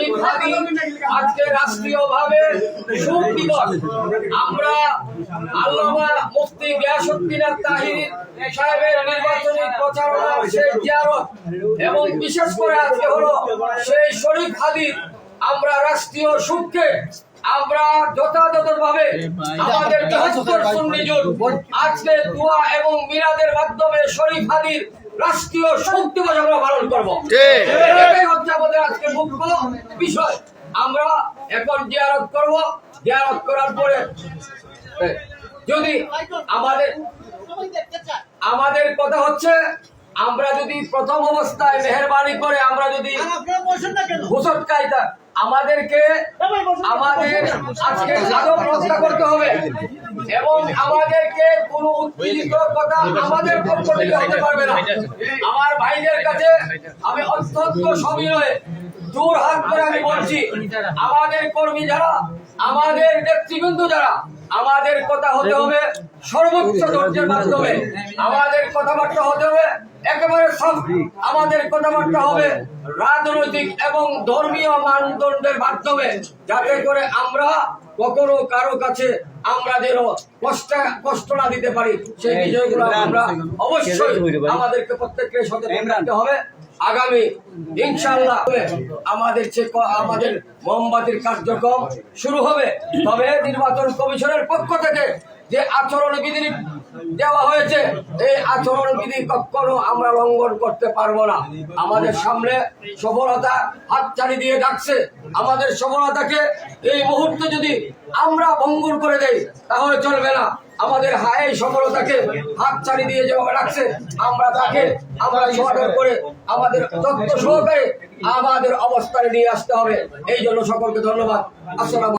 শরীফ হাদি আজকে রাষ্ট্রীয়ভাবে শোক দিবস। আমরা আল্লামা মুফতি গিয়াসউদ্দিন তাহির সাহেবের নির্বাচনী প্রচারণা সেই জিয়ারত এবং বিশেষ করে আজকে হলো সেই শরীফ হাদির আমরা রাষ্ট্রীয় শোককে আমরা যথাযথভাবে আমাদের ৭২ সুন্নি জোট আজকে দোয়া এবং মিলাদের মাধ্যমে শরীফ হাদির রাষ্ট্রীয় শোক দিবস আমরা পালন করবো। এটাই হচ্ছে আমাদের আজকে মুখ্য বিষয়। আমরা এখন জিয়ারত করব, জিয়ারত করার পরে যদি আমাদের কথা হচ্ছে আমরা যদি প্রথম অবস্থায় মেহেরবানি করে আমরা যদি ঘুষট কায়দা আমাদের আজকে আদব রক্ষা করতে হবে এবং আমাদেরকে কোনো উৎপীড়িত কথা আমাদের পক্ষ থেকে হতে পারবে না। আমার ভাইদের কাছে আমি অত্যন্ত সবিনয়ে জোর হাত করে আমি বলছি, আমাদের কর্মী যারা, আমাদের নেতৃবৃন্দ যারা, আমাদের কথা হতে হবে সর্বোচ্চ ধৈর্যের মাধ্যমে, আমাদের কথাবার্তা হতে হবে একেবারে সফট, আমাদের কথাবার্তা হবে রাজনৈতিক এবং ধর্মীয় মানদণ্ডের মাধ্যমে, যাতে করে আমরা কখনো কারো কাছে আমরা যেন কষ্ট না দিতে পারি। সেই বিষয়গুলো আমরা অবশ্যই আমাদেরকে প্রত্যেককে সচেতন থাকতে হবে। আগামী ইনশাআল্লাহ আমাদের মোমবাতির কার্যক্রম শুরু হবে। তবে নির্বাচন কমিশনের পক্ষ থেকে যে আচরণ বিধি দেওয়া হয়েছে, এই আচরণ বিধি কখনো আমরা লঙ্ঘন করতে পারবো না। আমাদের সামনে সফলতা হাতছানি দিয়ে ডাকছে, আমাদের সফলতাকে এই মুহূর্তে যদি আমরা ভঙ্গুর করে দেই তাহলে চলবে না। আমাদের এই সফলতাকে হাতছানি দিয়ে যেভাবে ডাকছে আমরা সমাধান করে আমাদের তথ্য সহকারে আমাদের অবস্থানে নিয়ে আসতে হবে। এই জন্য সকলকে ধন্যবাদ। আসসালামু